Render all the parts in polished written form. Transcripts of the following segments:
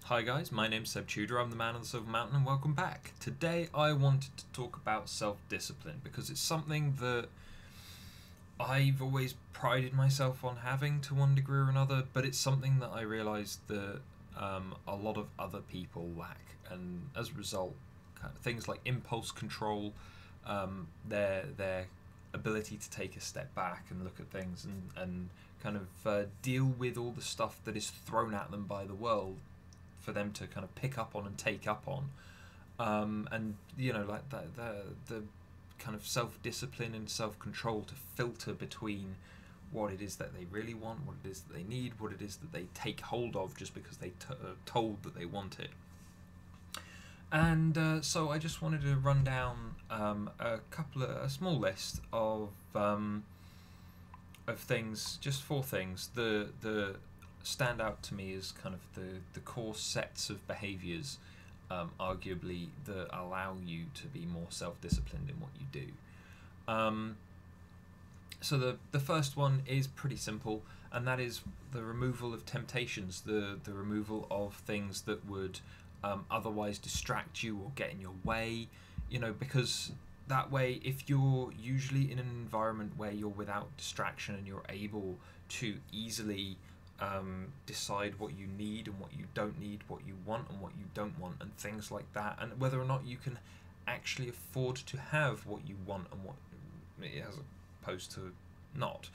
Hi guys, my name's Seb Tudor, I'm the man on the Silver Mountain, and welcome back. Today I wanted to talk about self-discipline because it's something that I've always prided myself on having to one degree or another, but it's something that I realised that a lot of other people lack, and as a result, things like impulse control, their ability to take a step back and look at things and kind of deal with all the stuff that is thrown at them by the world for them to kind of pick up on and take up on, and like the kind of self-discipline and self-control to filter between what it is that they really want, what it is that they need, what it is that they take hold of just because they are told that they want it. And so I just wanted to run down a small list of things, just four things. The stand out to me as kind of the core sets of behaviours, arguably, that allow you to be more self-disciplined in what you do. So the first one is pretty simple, and that is the removal of temptations, the removal of things that would otherwise distract you or get in your way, because that way, if you're usually in an environment where you're without distraction and you're able to easily decide what you need and what you don't need, what you want and what you don't want, and things like that, and whether or not you can actually afford to have what you want and what, as opposed to not.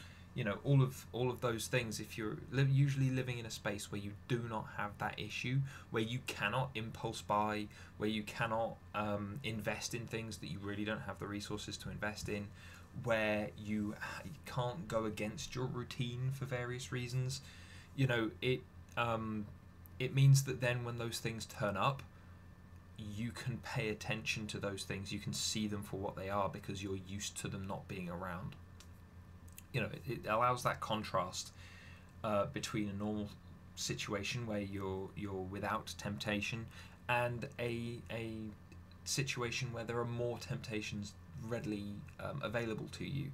All of those things. If you're usually living in a space where you do not have that issue, where you cannot impulse buy, where you cannot invest in things that you really don't have the resources to invest in, where you can't go against your routine for various reasons, it means that then when those things turn up, you can pay attention to those things. You can see them for what they are because you're used to them not being around. It allows that contrast between a normal situation where you're without temptation and a situation where there are more temptations readily available to you,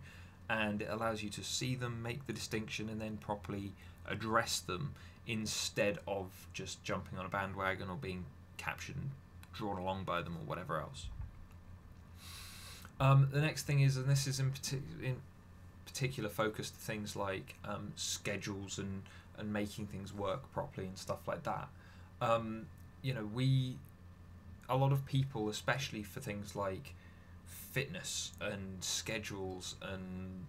and it allows you to see them, make the distinction, and then properly address them instead of just jumping on a bandwagon or being captured and drawn along by them or whatever else. The next thing is, and this is in particular focused to things like schedules and making things work properly and stuff like that. A lot of people, especially for things like fitness and schedules and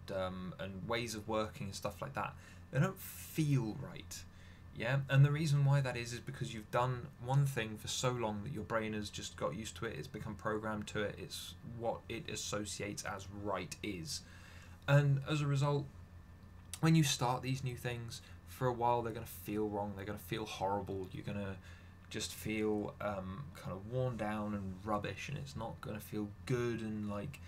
ways of working and stuff like that, they don't feel right. And the reason why that is because you've done one thing for so long that your brain has just got used to it. It's become programmed to it. It's what it associates as right is. And as a result, when you start these new things, for a while they're going to feel wrong, they're going to feel horrible, you're going to just feel kind of worn down and rubbish, and it's not going to feel good, and like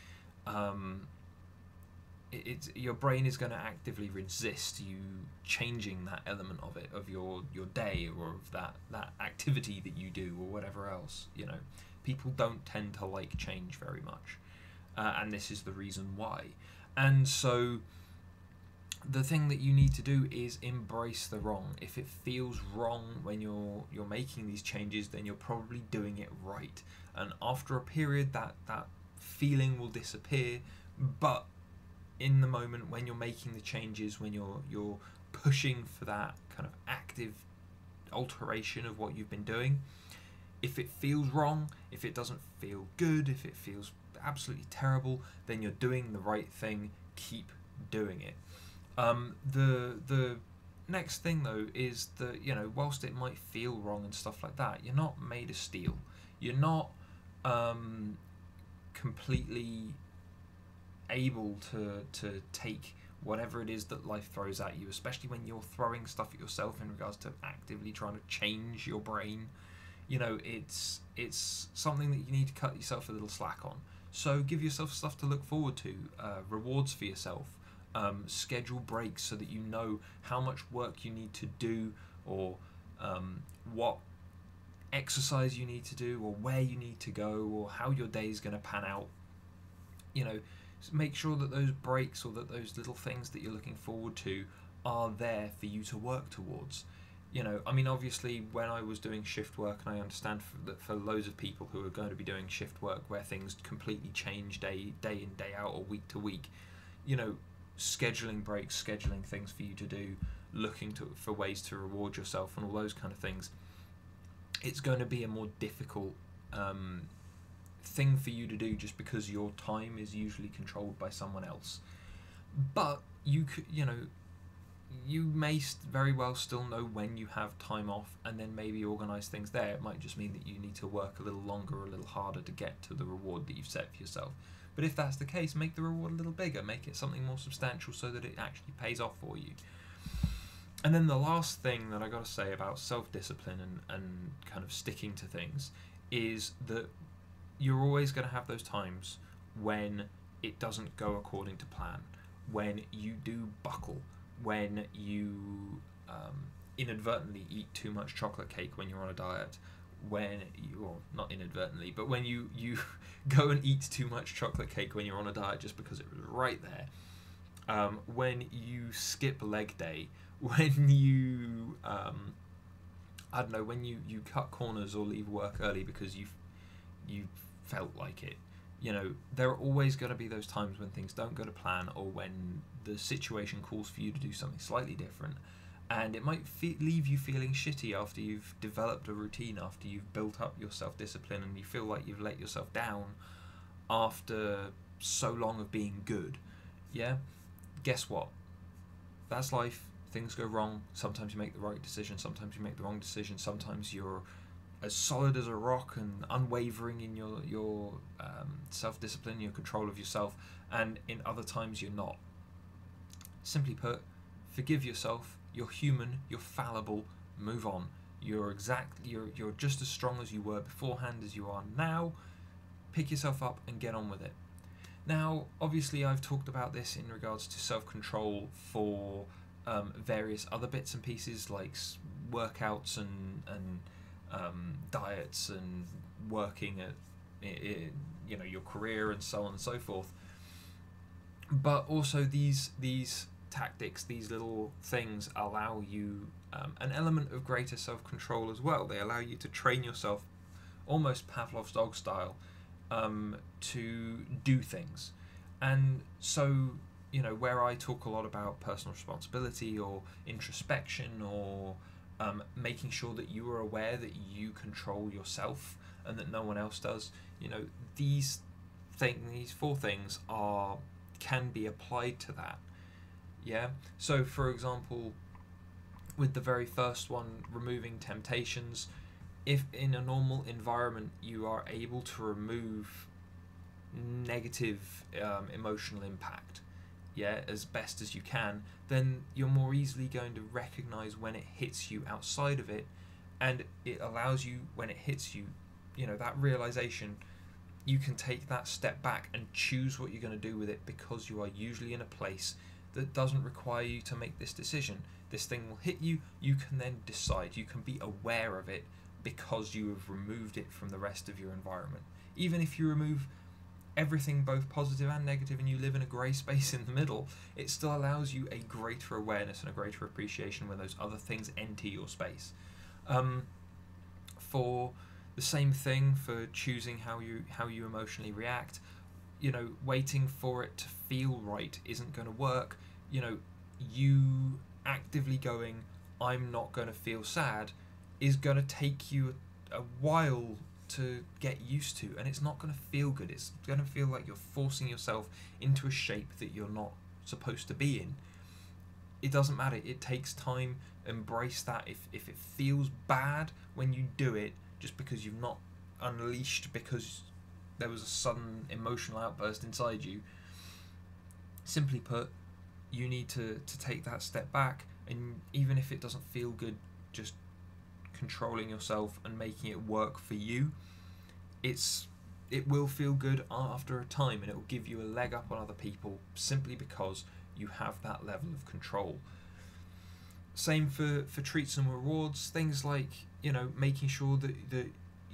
your brain is going to actively resist you changing that element of it, of your day, or of that activity that you do, or whatever else. People don't tend to like change very much, and this is the reason why. And so the thing that you need to do is embrace the wrong. If it feels wrong when you're making these changes, then you're probably doing it right. And after a period, that feeling will disappear. But in the moment when you're making the changes, when you're pushing for that kind of active alteration of what you've been doing, if it feels wrong, if it doesn't feel good, if it feels absolutely terrible, then you're doing the right thing. Keep doing it. The next thing though is that whilst it might feel wrong and stuff like that, you're not made of steel. You're not completely able to take whatever it is that life throws at you, especially when you're throwing stuff at yourself in regards to actively trying to change your brain. It's something that you need to cut yourself a little slack on. So give yourself stuff to look forward to, rewards for yourself, schedule breaks so that you know how much work you need to do, or what exercise you need to do, or where you need to go, or how your day is going to pan out. Make sure that those breaks or that those little things that you're looking forward to are there for you to work towards. You know, I mean, obviously, when I was doing shift work, and I understand that for loads of people who are going to be doing shift work where things completely change day in, day out, or week to week, you know, scheduling breaks, scheduling things for you to do, looking for ways to reward yourself, and all those kind of things, it's going to be a more difficult thing for you to do, just because your time is usually controlled by someone else. But you could, you know, you may very well still know when you have time off, and then maybe organise things there. It might just mean that you need to work a little longer or a little harder to get to the reward that you've set for yourself. But if that's the case, make the reward a little bigger, make it something more substantial so that it actually pays off for you. And then the last thing that I got to say about self-discipline and kind of sticking to things is that you're always going to have those times when it doesn't go according to plan, when you do buckle, when you inadvertently eat too much chocolate cake when you're on a diet, when you, or not inadvertently, but when you go and eat too much chocolate cake when you're on a diet just because it was right there, when you skip leg day, when you I don't know, when you cut corners or leave work early because you felt like it. You know, there are always going to be those times when things don't go to plan, or when the situation calls for you to do something slightly different, and it might leave you feeling shitty after you've developed a routine, after you've built up your self-discipline, and you feel like you've let yourself down after so long of being good. Yeah? Guess what? That's life. Things go wrong. Sometimes you make the right decision, sometimes you make the wrong decision, sometimes you're as solid as a rock and unwavering in your self-discipline, your control of yourself, and in other times you're not. Simply put, forgive yourself. You're human. You're fallible. Move on. You're just as strong as you were beforehand as you are now. Pick yourself up and get on with it. Now, obviously, I've talked about this in regards to self-control for various other bits and pieces, like workouts and diets and working at you know, your career and so on and so forth. But also these tactics, these little things allow you an element of greater self-control as well. They allow you to train yourself almost Pavlov's dog style to do things. And so, you know, where I talk a lot about personal responsibility or introspection or making sure that you are aware that you control yourself and that no one else does, you know, these four things can be applied to that. Yeah. So, for example, with the very first one, removing temptations, if in a normal environment you are able to remove negative emotional impact, yeah, as best as you can, then you're more easily going to recognize when it hits you outside of it, and it allows you, when it hits you, you know, that realization, you can take that step back and choose what you're going to do with it, because you are usually in a place that doesn't require you to make this decision. This thing will hit you, you can then decide, you can be aware of it because you have removed it from the rest of your environment. Even if you remove everything, both positive and negative, and you live in a grey space in the middle, it still allows you a greater awareness and a greater appreciation when those other things enter your space. For the same thing, for choosing how you emotionally react, you know, waiting for it to feel right isn't going to work. You know, you actively going, I'm not going to feel sad, is going to take you a while to get used to, and it's not going to feel good. It's going to feel like you're forcing yourself into a shape that you're not supposed to be in. It doesn't matter. It takes time. Embrace that. If it feels bad when you do it, just because you've not unleashed, because there was a sudden emotional outburst inside you, simply put, you need to take that step back, and even if it doesn't feel good, just controlling yourself and making it work for you, it will feel good after a time, and it will give you a leg up on other people simply because you have that level of control. Same for treats and rewards, things like, you know, making sure that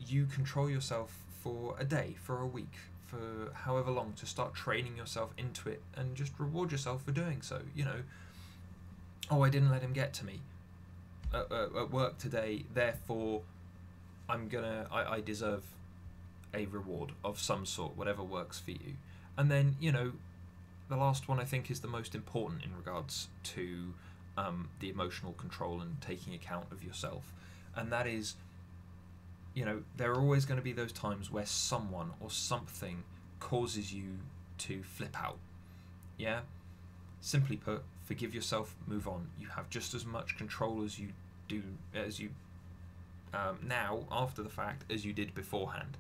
you control yourself for a day, for a week, for however long, to start training yourself into it, and just reward yourself for doing so. You know, oh, I didn't let him get to me. at work today, therefore I deserve a reward of some sort, whatever works for you. And then, you know, the last one I think is the most important in regards to the emotional control and taking account of yourself, and that is, you know, there are always going to be those times where someone or something causes you to flip out. Yeah? Simply put, forgive yourself, move on. You have just as much control as you do now after the fact as you did beforehand.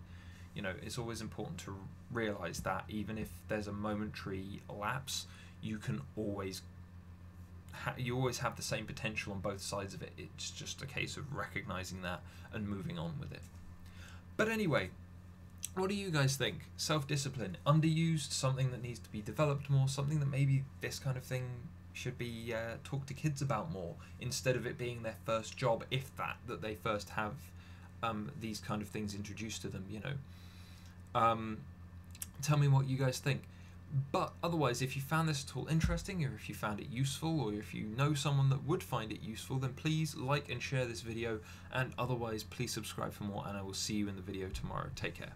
You know, it's always important to realize that even if there's a momentary lapse, you can always you always have the same potential on both sides of it. It's just a case of recognizing that and moving on with it. But anyway, what do you guys think? Self-discipline, underused, something that needs to be developed more, something that maybe this kind of thing should be talked to kids about more, instead of it being their first job, if that they first have these kind of things introduced to them, you know. Tell me what you guys think. But otherwise, if you found this at all interesting, or if you found it useful, or if you know someone that would find it useful, then please like and share this video, and otherwise please subscribe for more, and I will see you in the video tomorrow. Take care.